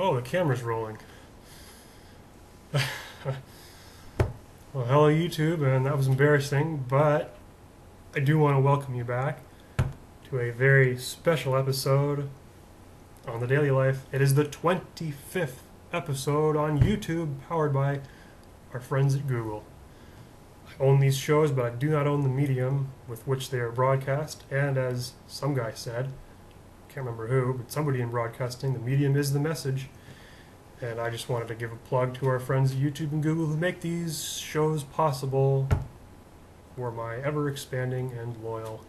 Oh, the camera's rolling. Well, hello YouTube, and that was embarrassing, but I do want to welcome you back to a very special episode on The Daily Life. It is the 25th episode on YouTube, powered by our friends at Google. I own these shows, but I do not own the medium with which they are broadcast, and as some guy said, can't remember who, but somebody in broadcasting, the medium is the message. And I just wanted to give a plug to our friends at YouTube and Google who make these shows possible for my ever-expanding and loyal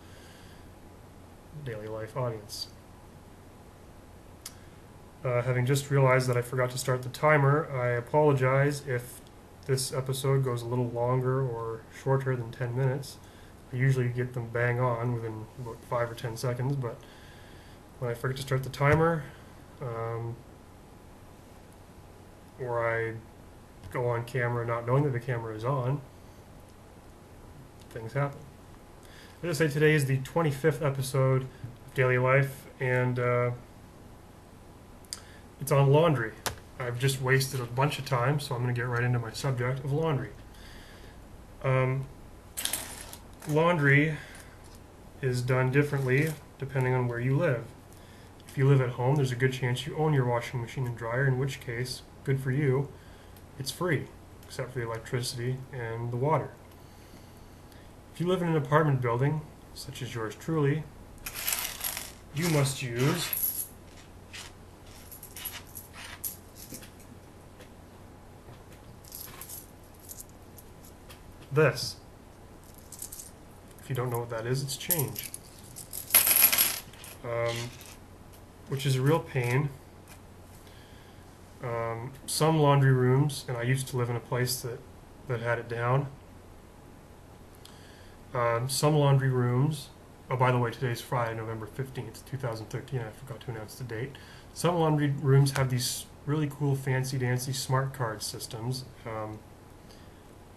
Daily Life audience. Having just realized that I forgot to start the timer, I apologize if this episode goes a little longer or shorter than 10 minutes. I usually get them bang on within about 5 or 10 seconds, but when I forget to start the timer, or I go on camera not knowing that the camera is on, things happen. As I say, today is the 25th episode of Daily Life, and it's on laundry. I've just wasted a bunch of time, so I'm going to get right into my subject of laundry. Laundry is done differently depending on where you live. If you live at home, there's a good chance you own your washing machine and dryer, in which case, good for you, it's free, except for the electricity and the water. If you live in an apartment building, such as yours truly, you must use this. If you don't know what that is, it's change. Which is a real pain. Some laundry rooms, and I used to live in a place that had it down. Some laundry rooms, oh, by the way, today's Friday, November 15th, 2013, I forgot to announce the date. Some laundry rooms have these really cool fancy-dancy smart card systems.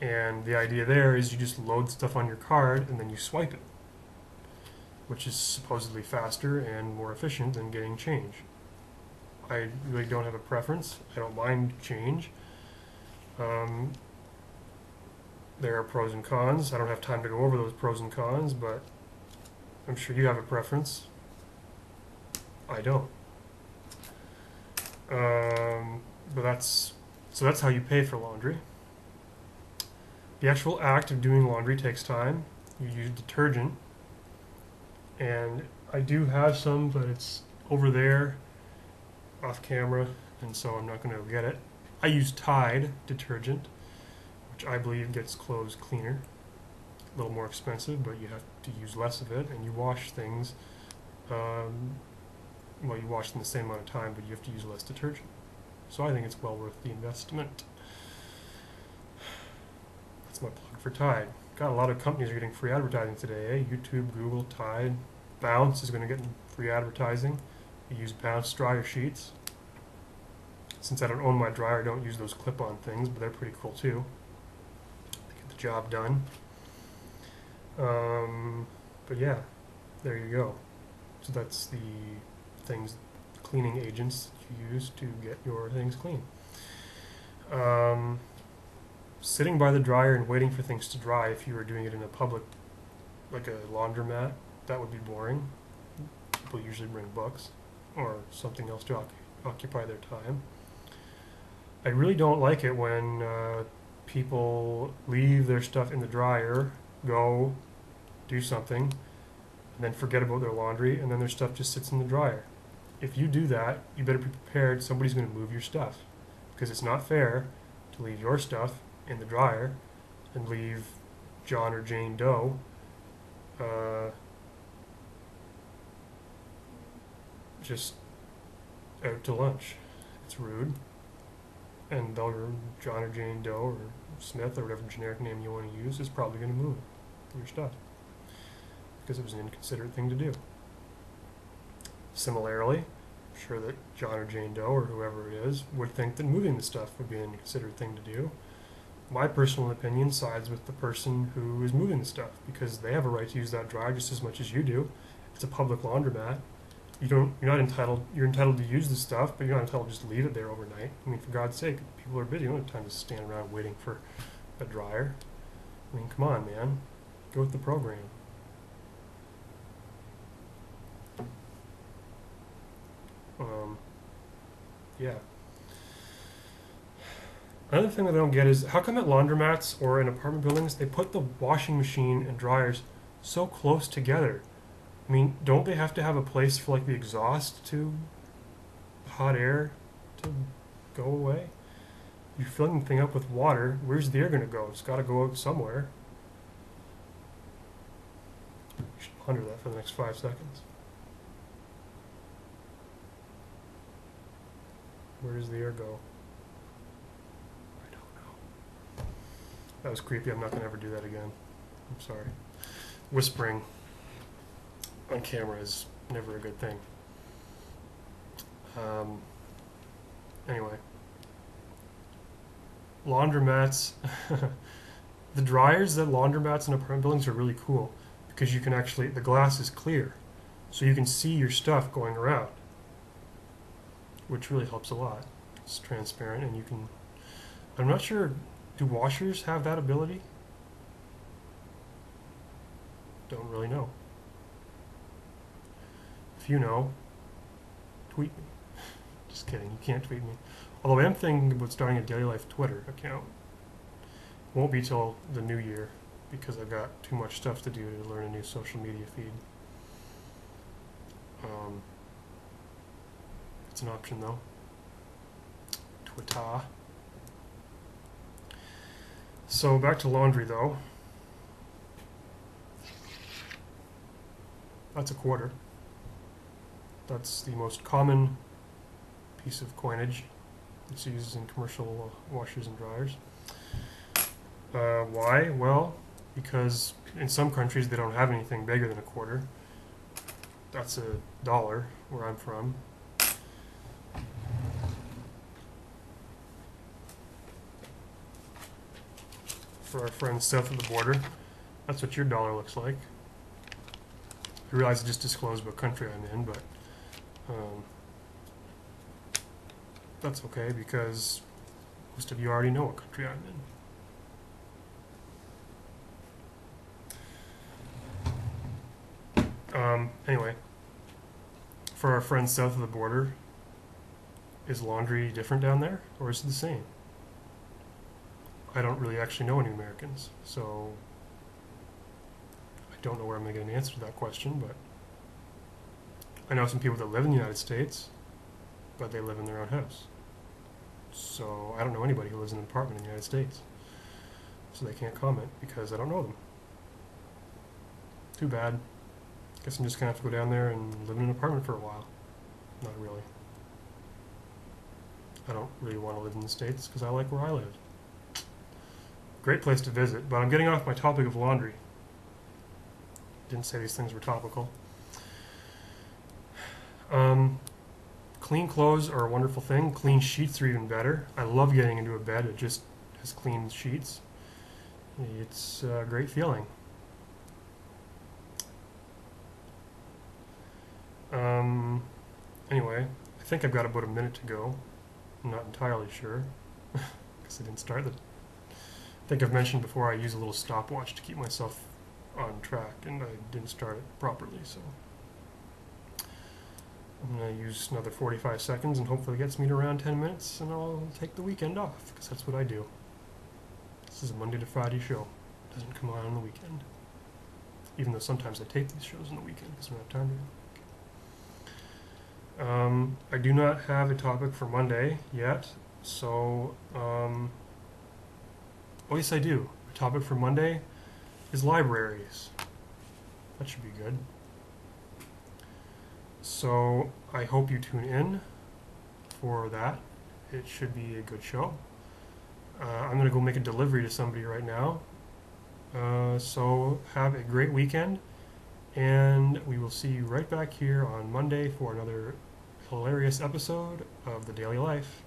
And the idea there is you just load stuff on your card and then you swipe it, which is supposedly faster and more efficient than getting change. I really don't have a preference. I don't mind change. There are pros and cons. I don't have time to go over those pros and cons, but I'm sure you have a preference. I don't. But that's how you pay for laundry. The actual act of doing laundry takes time. You use detergent, and I do have some, but it's over there off camera, and so I'm not going to go get it. I use Tide detergent, which I believe gets clothes cleaner. A little more expensive, but you have to use less of it, and you wash things, well, you wash them the same amount of time, but you have to use less detergent. So I think it's well worth the investment. That's my plug for Tide. God, a lot of companies are getting free advertising today, eh? YouTube, Google, Tide. Bounce is going to get free advertising. I use Bounce dryer sheets. Since I don't own my dryer, I don't use those clip-on things, but they're pretty cool too. They get the job done. But yeah, there you go. So that's the things, cleaning agents that you use to get your things clean. Sitting by the dryer and waiting for things to dry, if you were doing it in a public, like a laundromat, that would be boring. People usually bring books or something else to occupy their time. I really don't like it when people leave their stuff in the dryer, go do something, and then forget about their laundry, and then their stuff just sits in the dryer. If you do that, you better be prepared. Somebody's going to move your stuff, because it's not fair to leave your stuff in the dryer and leave John or Jane Doe just out to lunch. It's rude. And John or Jane Doe or Smith or whatever generic name you want to use is probably going to move your stuff because it was an inconsiderate thing to do. Similarly, I'm sure that John or Jane Doe or whoever it is would think that moving the stuff would be an inconsiderate thing to do. My personal opinion sides with the person who is moving the stuff because they have a right to use that dryer just as much as you do. It's a public laundromat. you're not entitled. You're entitled to use the stuff, but you're not entitled to just leave it there overnight. I mean, for God's sake, people are busy. You don't have time to stand around waiting for a dryer. I mean, come on, man, go with the program. Um, yeah. Another thing that I don't get is how come at laundromats or in apartment buildings they put the washing machine and dryers so close together? I mean, don't they have to have a place for like the exhaust to hot air to go away? You're filling the thing up with water. Where's the air going to go? It's got to go out somewhere. You should ponder that for the next 5 seconds. Where does the air go? I don't know. That was creepy. I'm not going to ever do that again. I'm sorry. Whispering on camera is never a good thing. Anyway. Laundromats. The dryers at laundromats and apartment buildings are really cool because you can actually, the glass is clear. So you can see your stuff going around, which really helps a lot. It's transparent and you can, I'm not sure, do washers have that ability? Don't really know. If you know, tweet me. Just kidding, you can't tweet me. Although I am thinking about starting a Daily Life Twitter account. Won't be till the new year because I've got too much stuff to do to learn a new social media feed. It's an option though. Twitter. So back to laundry though. That's a quarter. That's the most common piece of coinage. It's used in commercial washers and dryers. Why? Well, because in some countries they don't have anything bigger than a quarter. That's $1 where I'm from. For our friends south of the border, that's what your dollar looks like. I realize I just disclosed what country I'm in, but that's okay because most of you already know what country I'm in. Anyway, for our friends south of the border, is laundry different down there, or is it the same? I don't really actually know any Americans, so I don't know where I'm going to get an answer to that question, but I know some people that live in the United States, but they live in their own house. So I don't know anybody who lives in an apartment in the United States. So they can't comment because I don't know them. Too bad. Guess I'm just going to have to go down there and live in an apartment for a while. Not really. I don't really want to live in the States because I like where I live. Great place to visit, but I'm getting off my topic of laundry. Didn't say these things were topical. Clean clothes are a wonderful thing. Clean sheets are even better. I love getting into a bed that just has clean sheets. It's a great feeling. Anyway, I think I've got about a minute to go. I'm not entirely sure because I didn't start the. I think I've mentioned before I use a little stopwatch to keep myself on track, and I didn't start it properly, so I'm going to use another 45 seconds, and hopefully it gets me to around 10 minutes, and I'll take the weekend off, because that's what I do. This is a Monday to Friday show. It doesn't come on the weekend. Even though sometimes I tape these shows on the weekend, because I don't have time to do it. I do not have a topic for Monday yet, so, oh yes I do. A topic for Monday is libraries. That should be good. So I hope you tune in for that. It should be a good show. I'm going to go make a delivery to somebody right now. So have a great weekend, and we will see you right back here on Monday for another hilarious episode of The Daily Life.